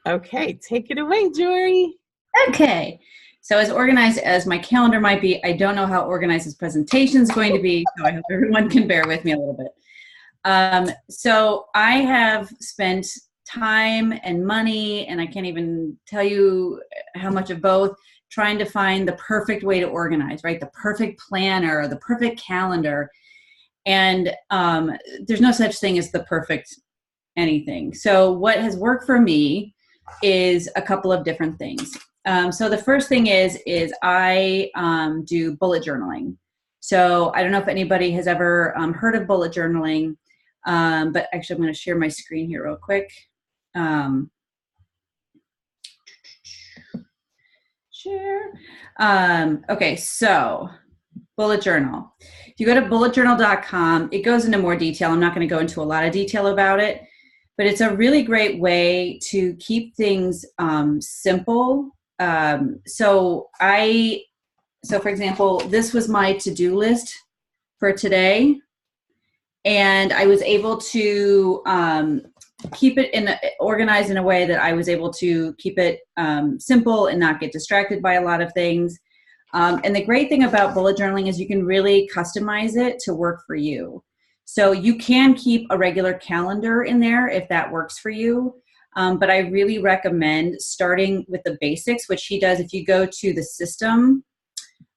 Okay, take it away, Jorie. Okay. So as organized as my calendar might be, I don't know how organized this presentation is going to be, so I hope everyone can bear with me a little bit. So I have spent time and money, and I can't even tell you how much of both, trying to find the perfect way to organize, right? The perfect planner, the perfect calendar. And there's no such thing as the perfect anything. So what has worked for me is a couple of different things. So the first thing is I do bullet journaling. So I don't know if anybody has ever heard of bullet journaling, but actually I'm going to share my screen here real quick. Share. Okay, so bullet journal. If you go to bulletjournal.com, it goes into more detail. I'm not going to go into a lot of detail about it, but it's a really great way to keep things simple. So for example, this was my to-do list for today, and I was able to keep it organized in a way that I was able to keep it simple and not get distracted by a lot of things. And the great thing about bullet journaling is you can really customize it to work for you. So you can keep a regular calendar in there if that works for you. But I really recommend starting with the basics, which he does. If you go to the system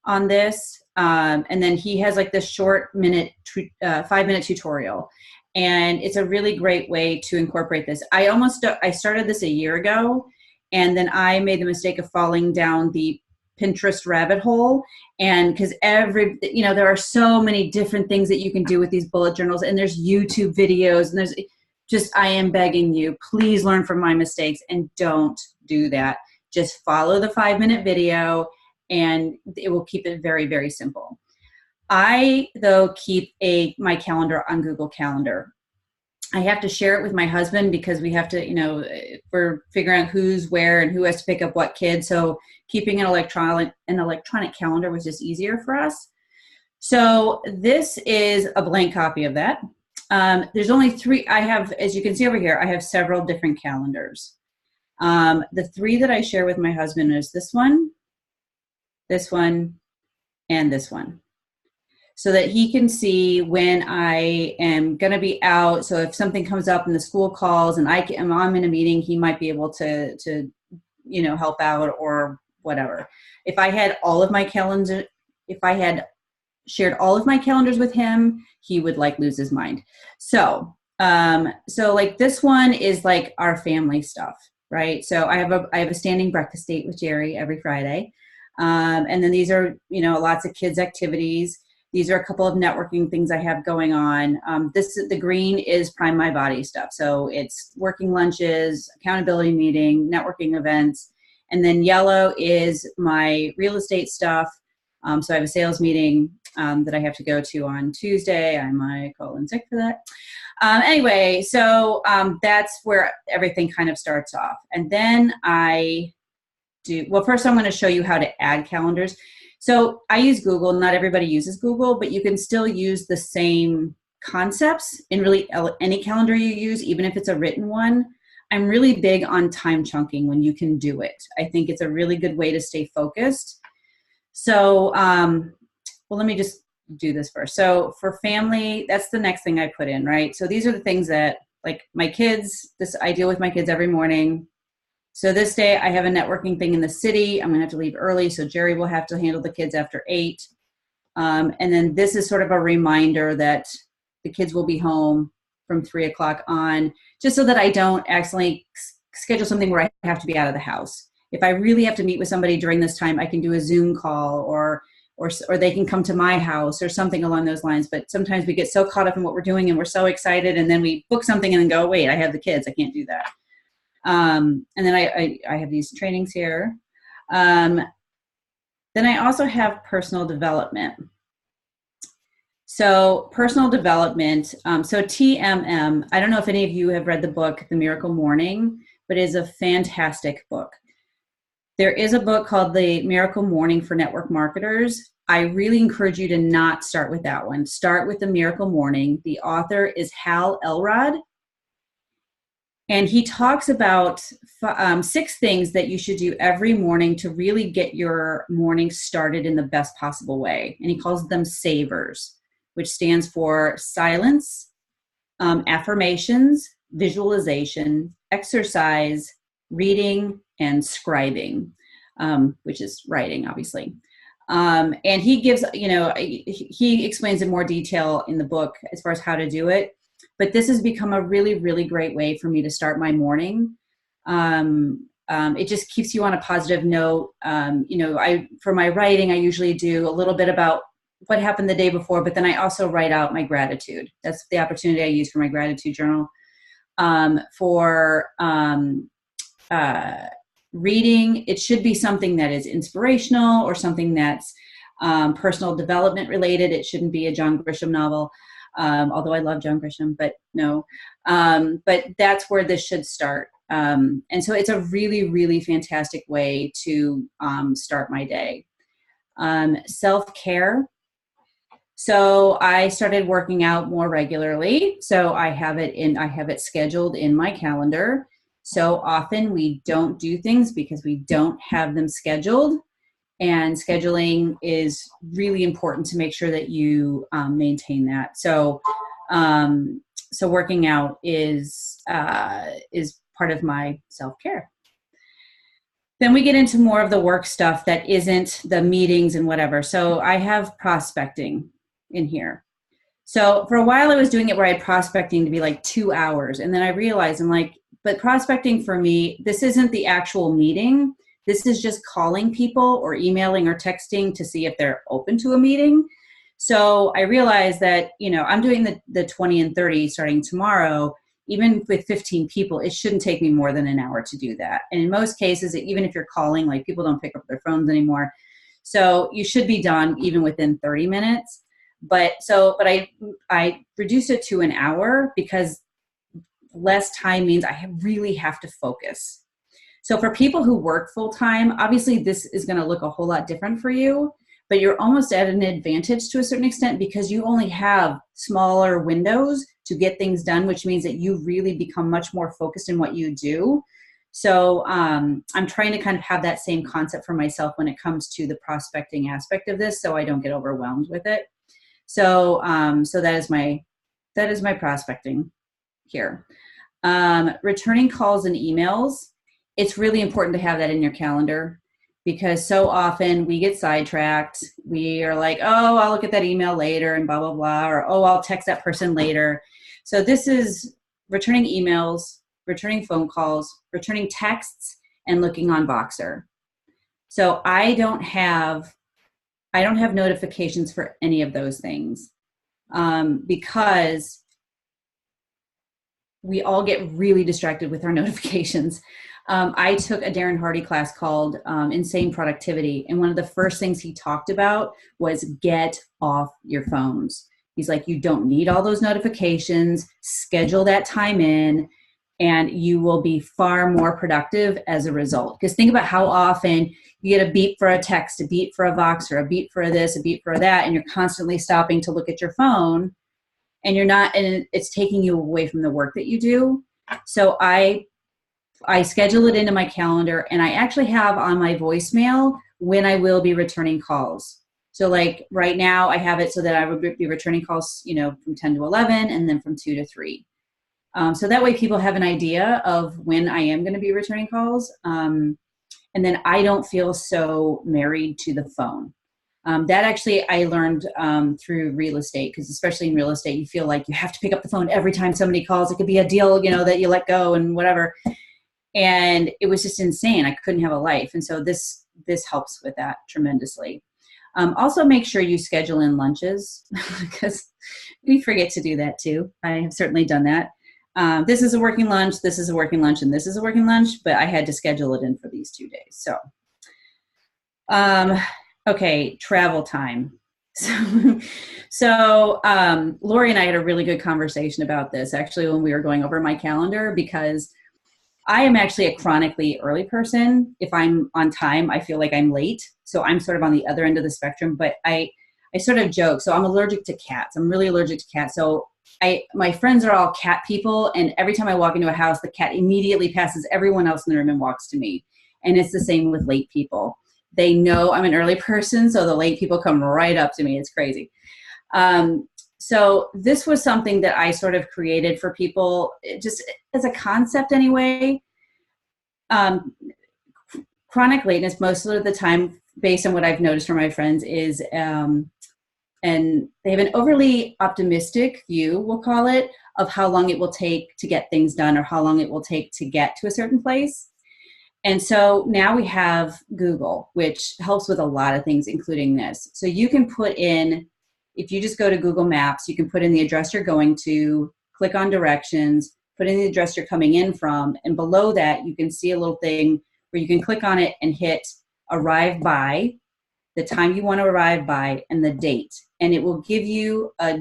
on this, and then he has like this short 5-minute tutorial. And it's a really great way to incorporate this. I started this a year ago, and then I made the mistake of falling down the Pinterest rabbit hole. And because there are so many different things that you can do with these bullet journals, and there's YouTube videos, and I am begging you, please learn from my mistakes and don't do that. Just follow the 5-minute video and it will keep it very, very simple. I, though, keep my calendar on Google Calendar. I have to share it with my husband because we have to, we're figuring out who's where and who has to pick up what kid. So keeping an electronic calendar was just easier for us. So this is a blank copy of that. There's only 3. As you can see over here, I have several different calendars. The 3 that I share with my husband is this one, and this one, so that he can see when I am going to be out. So if something comes up and the school calls and I'm in a meeting, he might be able to help out or whatever. If I had shared all of my calendars with him, he would lose his mind. So like this one is like our family stuff, right? So I have a standing breakfast date with Jorie every Friday. And then these are, lots of kids' activities. These are a couple of networking things I have going on. The green is Prime My Body stuff. So it's working lunches, accountability meeting, networking events. And then yellow is my real estate stuff. So I have a sales meeting that I have to go to on Tuesday. I might call in sick for that. Anyway, so that's where everything kind of starts off. And then first I'm going to show you how to add calendars. So I use Google. Not everybody uses Google, but you can still use the same concepts in really any calendar you use, even if it's a written one. I'm really big on time chunking when you can do it. I think it's a really good way to stay focused. So, let me just do this first. So for family, that's the next thing I put in, right? So these are the things that, like my kids, I deal with my kids every morning. So this day I have a networking thing in the city. I'm going to have to leave early, so Jorie will have to handle the kids after 8. And then this is sort of a reminder that the kids will be home from 3 o'clock on, just so that I don't accidentally schedule something where I have to be out of the house. If I really have to meet with somebody during this time, I can do a Zoom call or they can come to my house or something along those lines. But sometimes we get so caught up in what we're doing and we're so excited, and then we book something and then go, wait, I have the kids. I can't do that. And then I have these trainings here. Then I also have personal development. So personal development, so TMM, I don't know if any of you have read the book, The Miracle Morning, but it is a fantastic book. There is a book called The Miracle Morning for Network Marketers. I really encourage you to not start with that one. Start with The Miracle Morning. The author is Hal Elrod. And he talks about six things that you should do every morning to really get your morning started in the best possible way. And he calls them savers, which stands for silence, affirmations, visualization, exercise, reading, and scribing, which is writing, obviously. And he gives, he explains in more detail in the book as far as how to do it. But this has become a really, really great way for me to start my morning. It just keeps you on a positive note. For my writing, I usually do a little bit about what happened the day before, but then I also write out my gratitude. That's the opportunity I use for my gratitude journal. For reading, it should be something that is inspirational or something that's personal development related. It shouldn't be a John Grisham novel, although I love John Grisham, but no. But that's where this should start. And so it's a really, really fantastic way to start my day. Self-care. So I started working out more regularly. So I have it scheduled in my calendar. So often we don't do things because we don't have them scheduled. And scheduling is really important to make sure that you maintain that. So working out is part of my self-care. Then we get into more of the work stuff that isn't the meetings and whatever. So I have prospecting in here. So for a while I was doing it where I had prospecting to be like 2 hours. And then I realized but prospecting for me, this isn't the actual meeting. This is just calling people or emailing or texting to see if they're open to a meeting. So I realized that, I'm doing the 20 and 30 starting tomorrow. Even with 15 people, it shouldn't take me more than an hour to do that. And in most cases, even if you're calling, like people don't pick up their phones anymore. So you should be done even within 30 minutes. But I reduced it to an hour because less time means I really have to focus. So for people who work full time, obviously this is going to look a whole lot different for you, but you're almost at an advantage to a certain extent because you only have smaller windows to get things done, which means that you really become much more focused in what you do. So I'm trying to kind of have that same concept for myself when it comes to the prospecting aspect of this, so I don't get overwhelmed with it. So that is my prospecting here. Returning calls and emails. It's really important to have that in your calendar because so often we get sidetracked. We are like, oh, I'll look at that email later and blah, blah, blah, or, oh, I'll text that person later. So this is returning emails, returning phone calls, returning texts, and looking on Voxer. So I don't have notifications for any of those things because we all get really distracted with our notifications. I took a Darren Hardy class called Insane Productivity. And one of the first things he talked about was get off your phones. He's like, you don't need all those notifications, schedule that time in, and you will be far more productive as a result. Because think about how often you get a beep for a text, a beep for a Voxer, a beep for this, a beep for that, and you're constantly stopping to look at your phone, and it's taking you away from the work that you do. So I schedule it into my calendar, and I actually have on my voicemail when I will be returning calls. So like right now I have it so that I would be returning calls, from 10 to 11 and then from 2 to 3. So that way people have an idea of when I am going to be returning calls. And then I don't feel so married to the phone. That actually I learned through real estate, because especially in real estate, you feel like you have to pick up the phone every time somebody calls. It could be a deal, that you let go and whatever. And it was just insane. I couldn't have a life. And so this helps with that tremendously. Also make sure you schedule in lunches because we forget to do that too. I have certainly done that. This is a working lunch, this is a working lunch, and this is a working lunch, but I had to schedule it in for these 2 days. So, okay, travel time. So Lori and I had a really good conversation about this actually when we were going over my calendar, because I am actually a chronically early person. If I'm on time, I feel like I'm late. So I'm sort of on the other end of the spectrum, but I I sort of joke. So I'm allergic to cats. I'm really allergic to cats. So my friends are all cat people. And every time I walk into a house, the cat immediately passes everyone else in the room and walks to me. And it's the same with late people. They know I'm an early person. So the late people come right up to me. It's crazy. So this was something that I sort of created for people, just as a concept anyway. Chronic lateness, most of the time, based on what I've noticed from my friends, is, and they have an overly optimistic view, we'll call it, of how long it will take to get things done or how long it will take to get to a certain place. And so now we have Google, which helps with a lot of things, including this. So you can put in, if you just go to Google Maps, you can put in the address you're going to, click on directions, put in the address you're coming in from, and below that you can see a little thing where you can click on it and hit arrive by, the time you want to arrive by, and the date. And it will give you a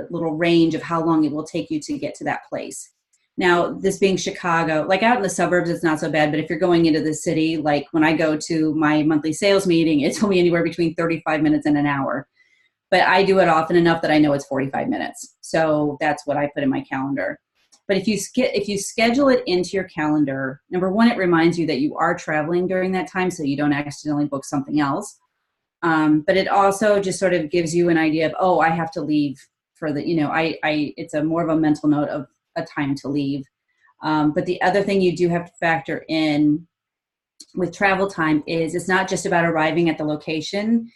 little range of how long it will take you to get to that place. Now, this being Chicago, like out in the suburbs, it's not so bad. But if you're going into the city, like when I go to my monthly sales meeting, it's only anywhere between 35 minutes and an hour. But I do it often enough that I know it's 45 minutes. So that's what I put in my calendar. But if you schedule it into your calendar, number one, it reminds you that you are traveling during that time so you don't accidentally book something else. But it also just sort of gives you an idea of, oh, I have to leave for the, it's a more of a mental note of a time to leave. But the other thing you do have to factor in with travel time is it's not just about arriving at the location.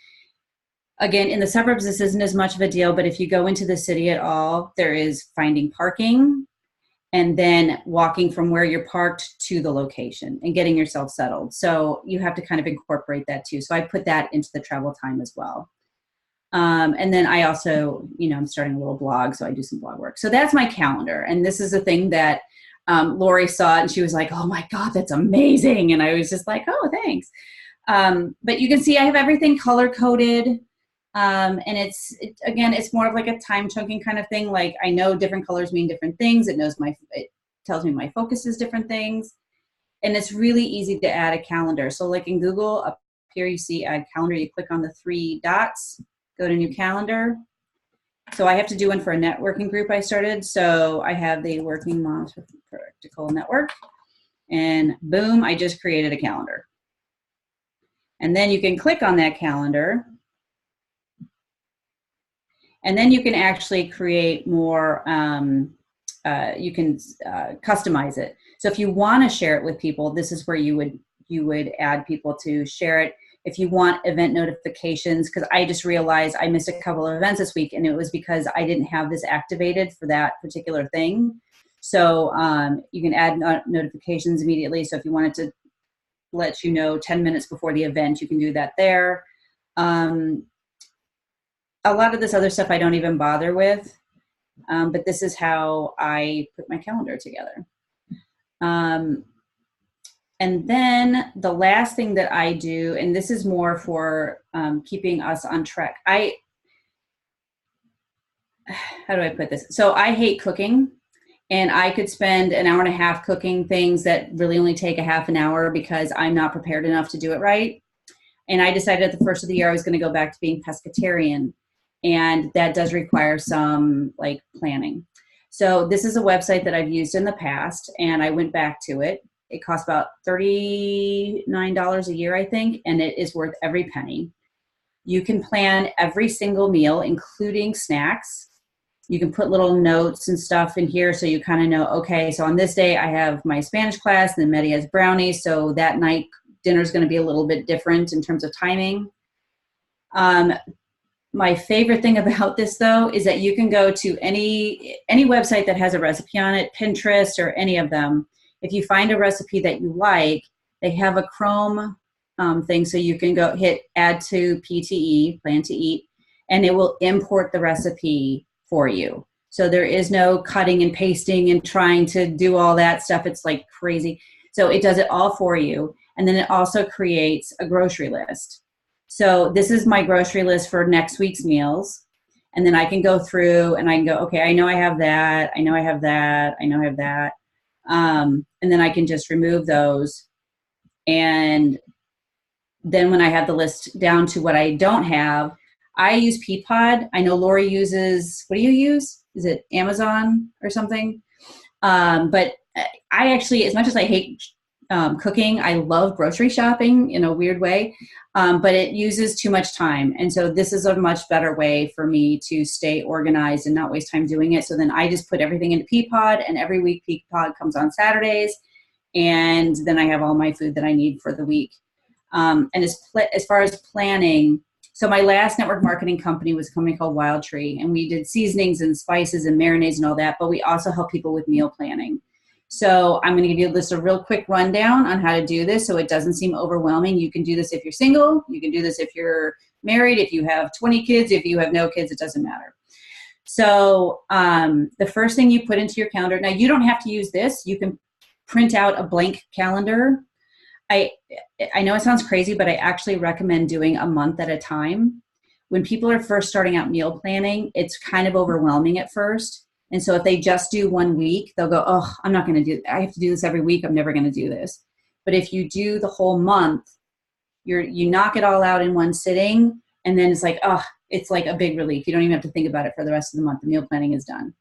Again, in the suburbs, this isn't as much of a deal, but if you go into the city at all, there is finding parking and then walking from where you're parked to the location and getting yourself settled. So you have to kind of incorporate that too. So I put that into the travel time as well. And then I also, I'm starting a little blog, so I do some blog work. So that's my calendar. And this is the thing that Lori saw, and she was like, oh my God, that's amazing. And I was just like, oh, thanks. But you can see I have everything color coded. And it's more of like a time chunking kind of thing. Like I know different colors mean different things. It tells me my focus is different things. And it's really easy to add a calendar. So like in Google, up here you see add calendar, you click on the 3 dots, go to new calendar. So I have to do one for a networking group I started. So I have the Working Moms with Practical Network, and boom, I just created a calendar. And then you can click on that calendar, and then you can actually create more, you can customize it. So if you want to share it with people, this is where you would add people to share it. If you want event notifications, because I just realized I missed a couple of events this week, and it was because I didn't have this activated for that particular thing. So you can add notifications immediately. So if you wanted to let you know 10 minutes before the event, you can do that there. A lot of this other stuff I don't even bother with, but this is how I put my calendar together. And then the last thing that I do, and this is more for keeping us on track. How do I put this? So I hate cooking, and I could spend an hour and a half cooking things that really only take a half an hour because I'm not prepared enough to do it right. And I decided at the first of the year I was going to go back to being pescatarian. And that does require some planning. So this is a website that I've used in the past, and I went back to it. It costs about $39 a year, I think, and it is worth every penny. You can plan every single meal, including snacks. You can put little notes and stuff in here so you kind of know, okay, so on this day I have my Spanish class, and then Maddie has brownies, so that night dinner is going to be a little bit different in terms of timing. My favorite thing about this, though, is that you can go to any website that has a recipe on it, Pinterest or any of them. If you find a recipe that you like, they have a Chrome thing, so you can go hit add to PTE, plan to eat, and it will import the recipe for you. So there is no cutting and pasting and trying to do all that stuff. It's like crazy. So it does it all for you. And then it also creates a grocery list. So this is my grocery list for next week's meals. And then I can go through and I can go, okay, I know I have that. I know I have that. I know I have that. And then I can just remove those. And then when I have the list down to what I don't have, I use Peapod. I know Lori uses, what do you use? Is it Amazon or something? But I actually, as much as I hate cooking, I love grocery shopping in a weird way, but it uses too much time. And so this is a much better way for me to stay organized and not waste time doing it. So then I just put everything into Peapod, and every week Peapod comes on Saturdays. And then I have all my food that I need for the week. And as far as planning, so my last network marketing company was a company called Wild Tree, and we did seasonings and spices and marinades and all that, but we also help people with meal planning. So I'm going to give you just a real quick rundown on how to do this so it doesn't seem overwhelming. You can do this if you're single. You can do this if you're married, if you have 20 kids, if you have no kids, it doesn't matter. So the first thing you put into your calendar, now you don't have to use this. You can print out a blank calendar. I know it sounds crazy, but I actually recommend doing a month at a time. When people are first starting out meal planning, it's kind of overwhelming at first. And so if they just do 1 week, they'll go, oh, I'm not going to I have to do this every week. I'm never going to do this. But if you do the whole month, you knock it all out in one sitting. And then it's like, oh, it's like a big relief. You don't even have to think about it for the rest of the month. The meal planning is done.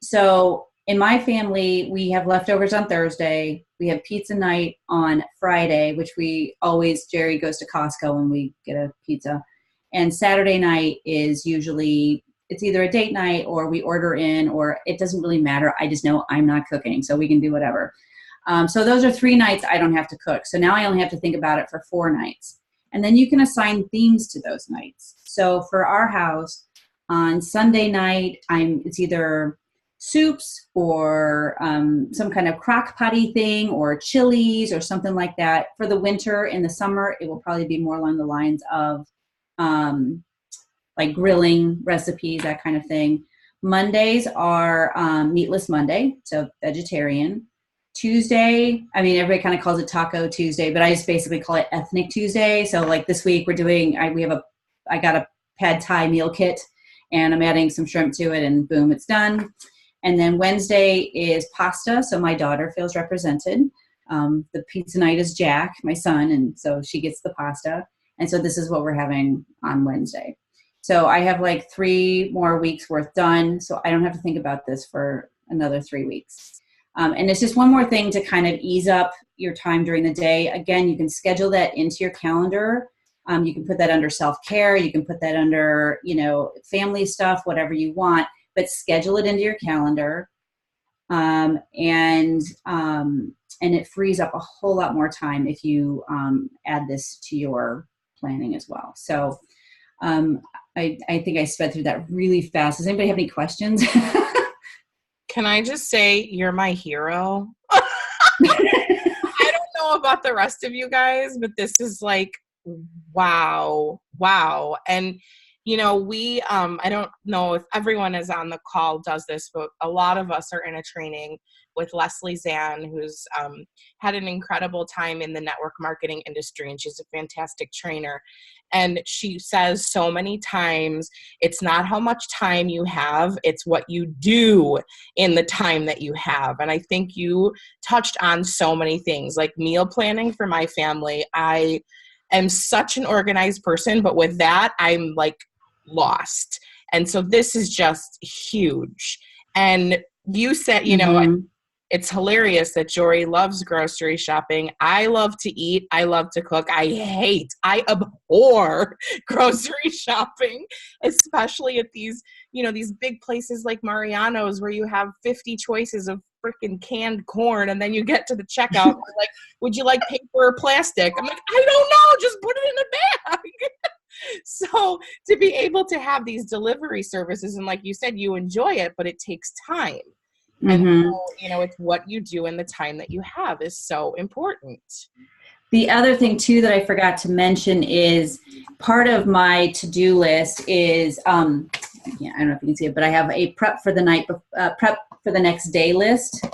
So in my family, we have leftovers on Thursday. We have pizza night on Friday, which Jerry goes to Costco and we get a pizza. And Saturday night is usually, it's either a date night or we order in, or it doesn't really matter. I just know I'm not cooking, so we can do whatever. So those are 3 nights I don't have to cook. So now I only have to think about it for 4 nights. And then you can assign themes to those nights. So for our house, on Sunday night, it's either soups or some kind of crock potty thing or chilies or something like that. For the winter, in the summer, it will probably be more along the lines of like grilling recipes, that kind of thing. Mondays are Meatless Monday, so vegetarian. Tuesday, everybody kind of calls it Taco Tuesday, but I just basically call it Ethnic Tuesday. So like this week we're doing, I got a pad thai meal kit and I'm adding some shrimp to it and boom, it's done. And then Wednesday is pasta, so my daughter feels represented. The pizza night is Jack, my son, and so she gets the pasta. And so this is what we're having on Wednesday. So I have like 3 more weeks worth done, so I don't have to think about this for another 3 weeks. And it's just one more thing to kind of ease up your time during the day. Again, you can schedule that into your calendar. You can put that under self-care. You can put that under, family stuff, whatever you want, but schedule it into your calendar. And it frees up a whole lot more time if you add this to your planning as well. So I think I sped through that really fast. Does anybody have any questions? Can I just say you're my hero? I don't know about the rest of you guys, but this is like, wow. And we, I don't know if everyone is on the call does this, but a lot of us are in a training with Leslie Zan, who's had an incredible time in the network marketing industry, and she's a fantastic trainer. And she says so many times, it's not how much time you have, it's what you do in the time that you have. And I think you touched on so many things, like meal planning for my family. I am such an organized person, but with that, I'm like lost. And so this is just huge. And you said, it's hilarious that Jorie loves grocery shopping. I love to eat. I love to cook. I abhor grocery shopping, especially at these big places like Mariano's where you have 50 choices of freaking canned corn, and then you get to the checkout and like, would you like paper or plastic? I'm like, I don't know, just put it in a bag. So to be able to have these delivery services, and like you said, you enjoy it, but it takes time. And so, it's what you do in the time that you have is so important. The other thing too that I forgot to mention is part of my to-do list is I don't know if you can see it, but I have a prep for the next day list.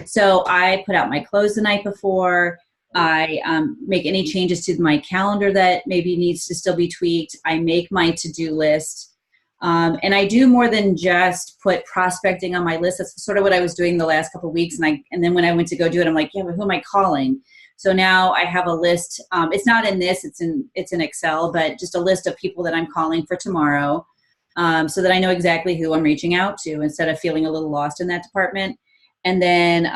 So I put out my clothes the night before. I make any changes to my calendar that maybe needs to still be tweaked. I make my to-do list. And I do more than just put prospecting on my list. That's sort of what I was doing the last couple of weeks. And then when I went to go do it, I'm like, yeah, but who am I calling? So now I have a list. It's not in this, it's in Excel, but just a list of people that I'm calling for tomorrow, so that I know exactly who I'm reaching out to instead of feeling a little lost in that department. And then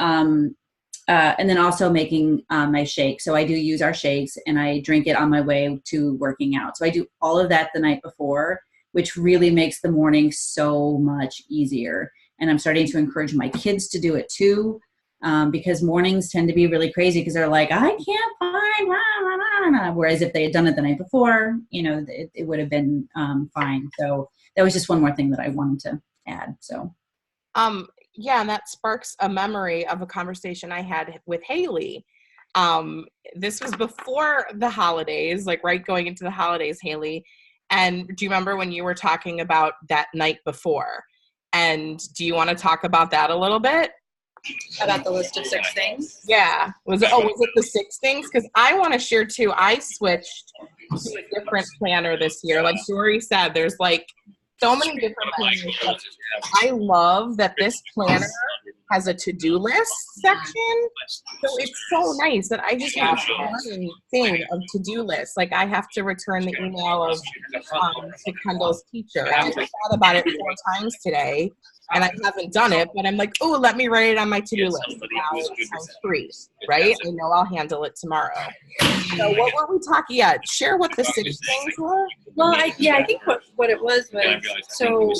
also making my shake. So I do use our shakes and I drink it on my way to working out. So I do all of that the night before, which really makes the morning so much easier. And I'm starting to encourage my kids to do it too, because mornings tend to be really crazy because they're like, I can't find, rah, rah, rah. Whereas if they had done it the night before, it would have been fine. So that was just one more thing that I wanted to add. So. Yeah, and that sparks a memory of a conversation I had with Haley. This was before the holidays, like right going into the holidays, Haley. And do you remember when you were talking about that night before? And do you want to talk about that a little bit? About the list of 6 things? Yeah. Was it the 6 things? Because I want to share too. I switched to a different planner this year. Like Jorie said, there's like so many different planners. I love that this planner has a to-do list section. So it's so nice that I just have one thing of to-do lists. Like I have to return the email of to Kendall's teacher. And I thought about it 4 times today and I haven't done it, but I'm like, oh, let me write it on my to-do list. Now I'm free, right? I know I'll handle it tomorrow. So what were we talking? Yeah, share what the 6 things were. Well, I think what it was so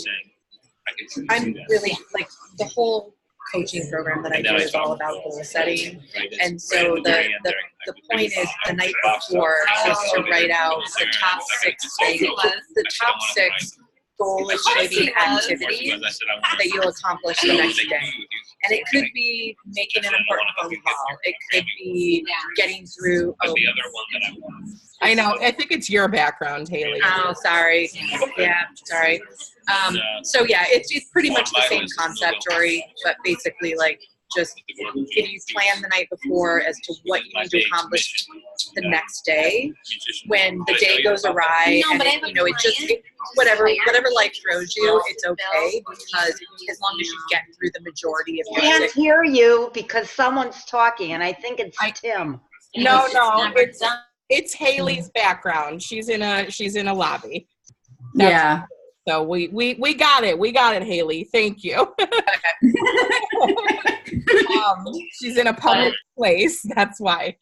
I'm really like the whole coaching program that I do is all about goal setting, and so the point is the night before is to write out the top 6 things, the top 6 goal achieving activities that you'll accomplish the next day. And it could be making an important phone call. It could be getting through. I know. I think it's your background, Haley. Oh, sorry. Yeah, sorry. So yeah, it's pretty much the same concept, Jorie, but basically like just if you plan the night before as to what you need to accomplish the next day, when the day goes awry, and whatever life throws you, it's okay, because as long as you get through the majority of your I can't hear you because someone's talking, and I think it's Tim. No, it's Haley's background. She's in a lobby. Yeah. So we got it. We got it, Haley. Thank you. She's in a public place. That's why.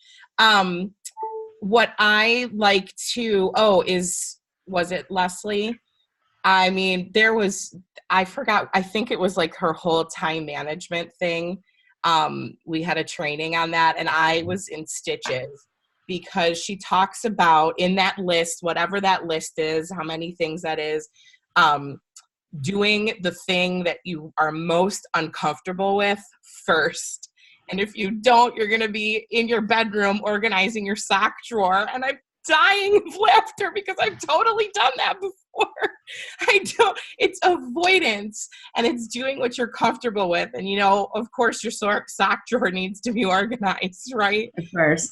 What I like to, was it Leslie? I mean, I forgot, I think it was like her whole time management thing. We had a training on that and I was in stitches because she talks about in that list, whatever that list is, how many things that is, doing the thing that you are most uncomfortable with first. And if you don't, you're going to be in your bedroom organizing your sock drawer. And I'm dying of laughter because I've totally done that before. It's avoidance and it's doing what you're comfortable with. And, of course, your sock drawer needs to be organized, right? Of course.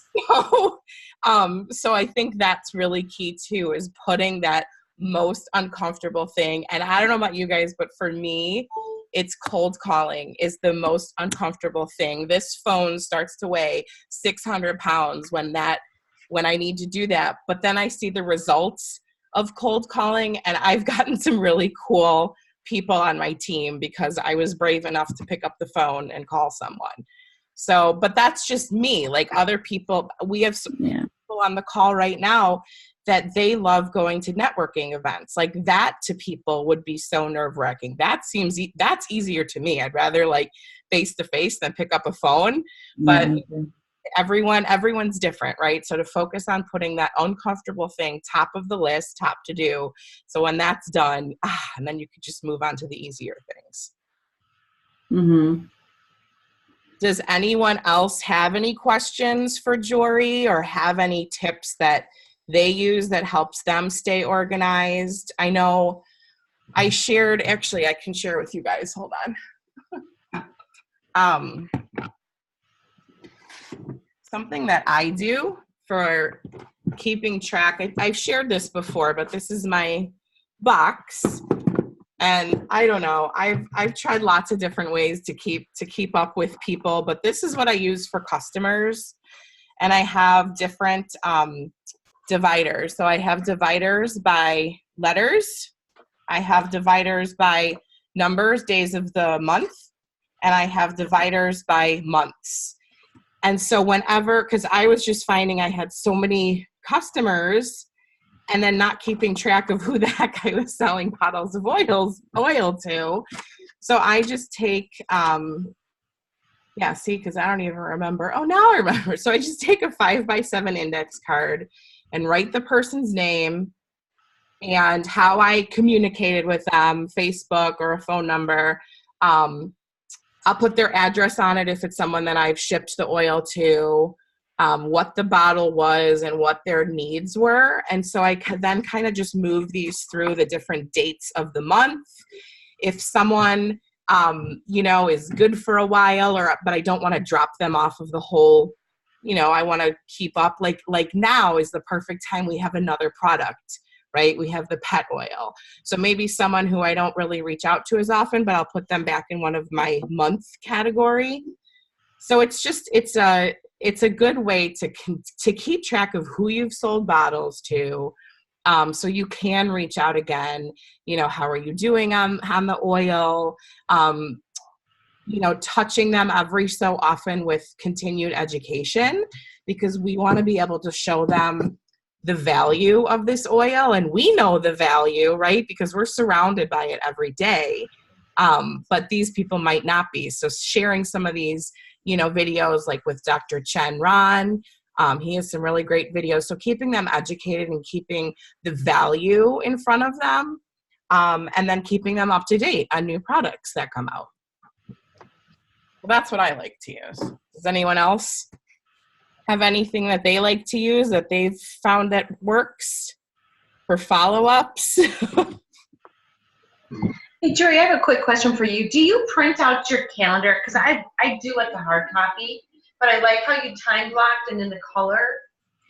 So I think that's really key too, is putting that most uncomfortable thing. And I don't know about you guys, but for me, it's cold calling is the most uncomfortable thing. This phone starts to weigh 600 pounds when I need to do that. But then I see the results of cold calling and I've gotten some really cool people on my team because I was brave enough to pick up the phone and call someone. So, but that's just me. Like other people, we have some people on the call right now that they love going to networking events. Like that to people would be so nerve-wracking. That's easier to me. I'd rather like face-to-face than pick up a phone. But everyone's different, right? So to focus on putting that uncomfortable thing top of the list, top to do. So when that's done, and then you could just move on to the easier things. Mm-hmm. Does anyone else have any questions for Jorie or have any tips that they use that helps them stay organized? I know I shared, actually, I can share with you guys. Hold on. Something that I do for keeping track, I've shared this before, but this is my box. And I don't know, I've tried lots of different ways to keep up with people, but this is what I use for customers. and I have different dividers. So I have dividers by letters. I have dividers by numbers, days of the month, and I have dividers by months. And so whenever, because I was just finding I had so many customers and then not keeping track of who the heck I was selling bottles of oil to. So I just take, because I don't even remember. Oh, now I remember. So I just take a 5x7 index card and write the person's name and how I communicated with them, Facebook or a phone number. I'll put their address on it if it's someone that I've shipped the oil to, what the bottle was and what their needs were. And so I could then kind of just move these through the different dates of the month. If someone, is good for a while, but I don't want to drop them off of the whole, I want to keep up. Like now is the perfect time. We have another product, right? We have the pet oil. So maybe someone who I don't really reach out to as often, but I'll put them back in one of my month category. So it's a good way to keep track of who you've sold bottles to. So you can reach out again, how are you doing on the oil? Touching them every so often with continued education, because we want to be able to show them the value of this oil. And we know the value, right? Because we're surrounded by it every day. But these people might not be. So sharing some of these, videos like with Dr. Chen Ron, he has some really great videos. So keeping them educated and keeping the value in front of them, and then keeping them up to date on new products that come out. Well, that's what I like to use. Does anyone else have anything that they like to use that they've found that works for follow-ups? Hey, Jorie, I have a quick question for you. Do you print out your calendar? Because I do like the hard copy, but I like how you time blocked and in the color.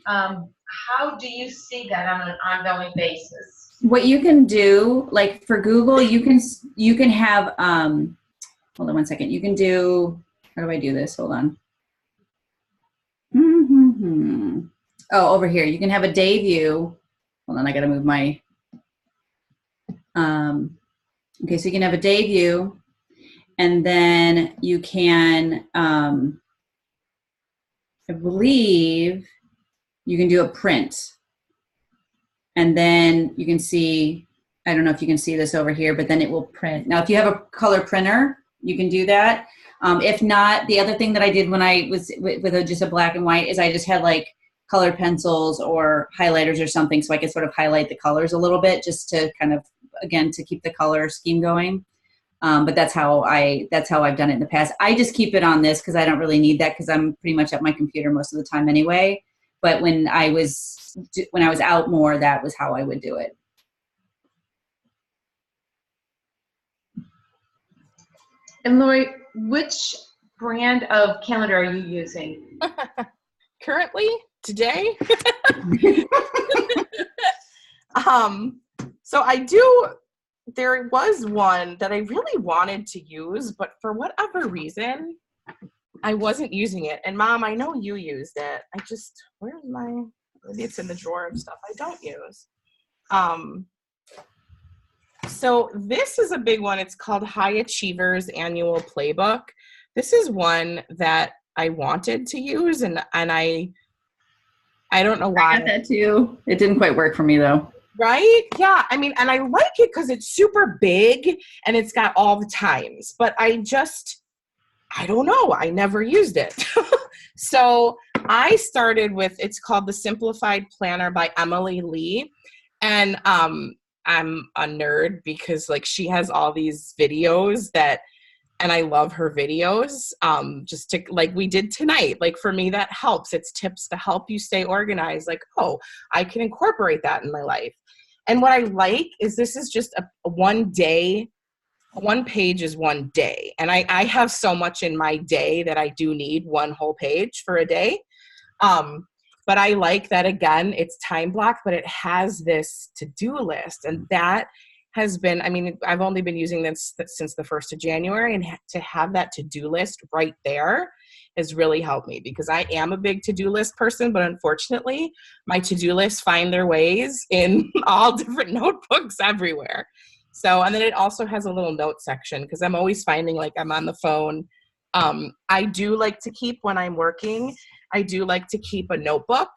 How do you see that on an ongoing basis? What you can do, like for Google, you can have, hold on one second. You can do, how do I do this? Hold on. Oh, over here. You can have a day view. Hold on, I got to move my, okay, so you can have a day view, and then you can, I believe you can do a print. And then you can see, I don't know if you can see this over here, but then it will print. Now, if you have a color printer, you can do that. If not, the other thing that I did when I was with just a black and white is I just had like colored pencils or highlighters or something so I could sort of highlight the colors a little bit just to kind of, again, to keep the color scheme going. But that's how I've done it in the past. I just keep it on this because I don't really need that because I'm pretty much at my computer most of the time anyway. But when I was out more, that was how I would do it. And Lori, which brand of calendar are you using? Currently, today? So there was one that I really wanted to use, but for whatever reason, I wasn't using it. And Mom, I know you used it. Maybe it's in the drawer of stuff I don't use. So this is a big one. It's called High Achievers Annual Playbook. This is one that I wanted to use, and I don't know why. I got that too. It didn't quite work for me though. Right? Yeah. I mean, and I like it because it's super big and it's got all the times, but I don't know. I never used it. So I started with, it's called The Simplified Planner by Emily Lee. And I'm a nerd because like she has all these videos and I love her videos. Just to, like we did tonight, like for me, that helps. It's tips to help you stay organized. Like, oh, I can incorporate that in my life. And what I like is this is just a one day, one page is one day. And I have so much in my day that I do need one whole page for a day. But I like that, again, it's time blocked, but it has this to-do list. And that has been, I mean, I've only been using this since the 1st of January, and to have that to-do list right there has really helped me, because I am a big to-do list person, but unfortunately my to-do lists find their ways in all different notebooks everywhere. So, and then it also has a little note section, because I'm always finding like I'm on the phone. I do like to keep, when I'm working, I do like to keep a notebook.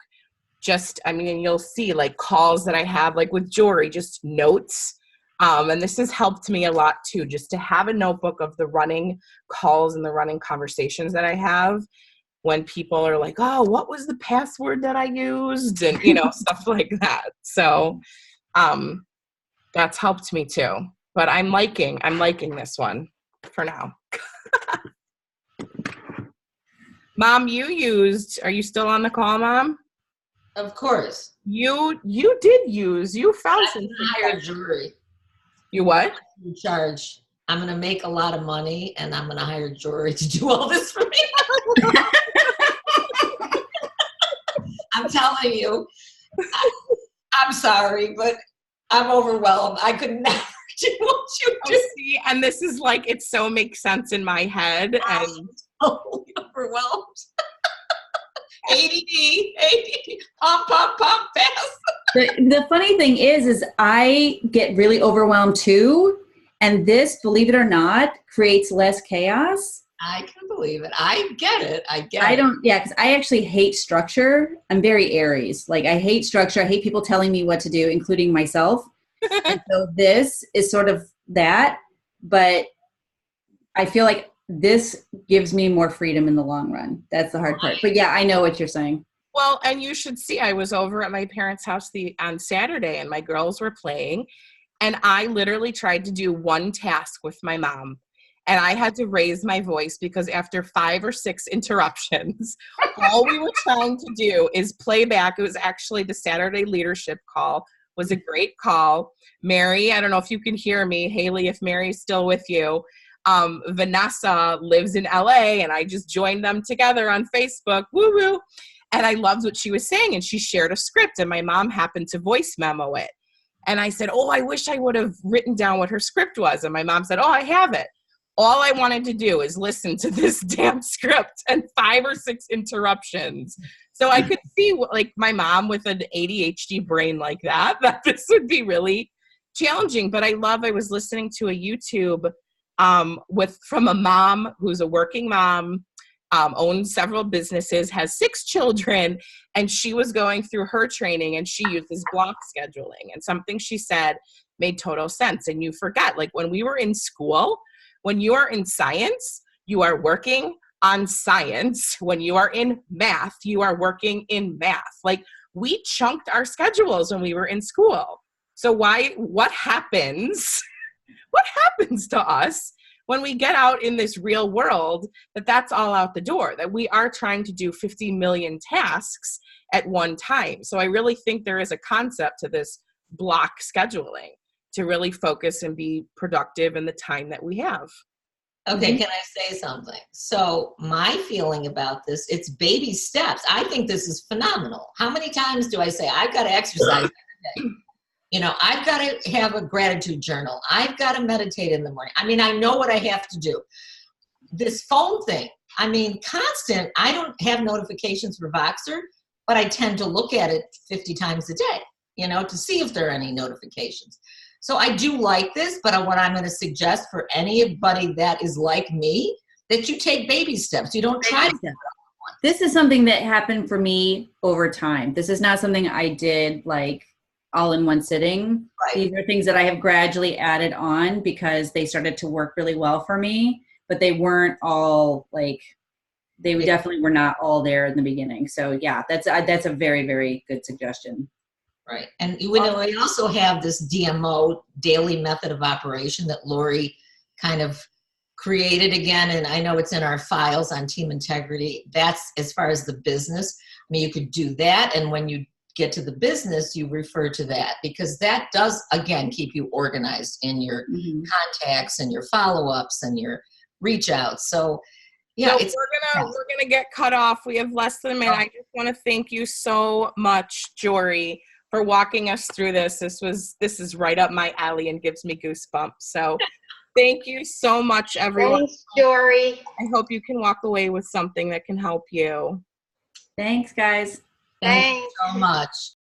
You'll see like calls that I have, like with Jorie, just notes. And this has helped me a lot too, just to have a notebook of the running calls and the running conversations that I have, when people are like, oh, what was the password that I used? And, stuff like that. So that's helped me too. But I'm liking this one for now. Mom, are you still on the call, Mom? Of course. You found some. Hire Jorie. You what? In charge. I'm going to make a lot of money, and I'm going to hire Jorie to do all this for me. I'm telling you. I'm sorry, but I'm overwhelmed. I could never do what you do. See, and this is like, it so makes sense in my head. I'm And totally overwhelmed. ADD, pump, fast. The funny thing is I get really overwhelmed too. And this, believe it or not, creates less chaos. I can believe it. I get it. Because I actually hate structure. I'm very Aries. Like, I hate structure. I hate people telling me what to do, including myself. And so this is sort of that. But I feel like this gives me more freedom in the long run. That's the hard part. But yeah, I know what you're saying. Well, and you should see, I was over at my parents' house on Saturday, and my girls were playing, and I literally tried to do one task with my mom, and I had to raise my voice because after 5 or 6 interruptions, all we were trying to do is play back. It was actually the Saturday leadership call. Was a great call. Mary, I don't know if you can hear me. Haley, if Mary's still with you. Vanessa lives in LA, and I just joined them together on Facebook. Woo woo. And I loved what she was saying, and she shared a script, and my mom happened to voice memo it. And I said, oh, I wish I would have written down what her script was. And my mom said, oh, I have it. All I wanted to do is listen to this damn script, and 5 or 6 interruptions. So I could see, like, my mom with an ADHD brain like that this would be really challenging. But I was listening to a YouTube from a mom who's a working mom, owns several businesses, has 6 children, and she was going through her training, and she uses block scheduling. And something she said made total sense. And you forget, like, when we were in school, when you are in science, you are working on science. When you are in math, you are working in math. Like, we chunked our schedules when we were in school. So what happens to us when we get out in this real world, that's all out the door, that we are trying to do 50 million tasks at one time? So I really think there is a concept to this block scheduling to really focus and be productive in the time that we have. Okay, can I say something? So my feeling about this, it's baby steps. I think this is phenomenal. How many times do I say, I've got to exercise every day? I've got to have a gratitude journal. I've got to meditate in the morning. I know what I have to do. This phone thing, constant. I don't have notifications for Voxer, but I tend to look at it 50 times a day, to see if there are any notifications. So I do like this, but what I'm going to suggest for anybody that is like me, that you take baby steps. You don't try to. This is something that happened for me over time. This is not something I did like all in one sitting. Right. These are things that I have gradually added on because they started to work really well for me, but they weren't all like, they definitely were not all there in the beginning. So yeah, that's a very, very good suggestion. Right. And we also have this DMO, daily method of operation, that Lori kind of created again. And I know it's in our files on team integrity. That's as far as the business. You could do that. And when you get to the business, you refer to that, because that does, again, keep you organized in your contacts and your follow-ups and your reach outs. So yeah, so we're gonna get cut off. We have less than a minute. I just want to thank you so much, Jorie, for walking us through this. This is right up my alley and gives me goosebumps. So Thank you so much, everyone. Thanks, Jorie. I hope you can walk away with something that can help you. Thanks, guys. Thank you Thanks. so much.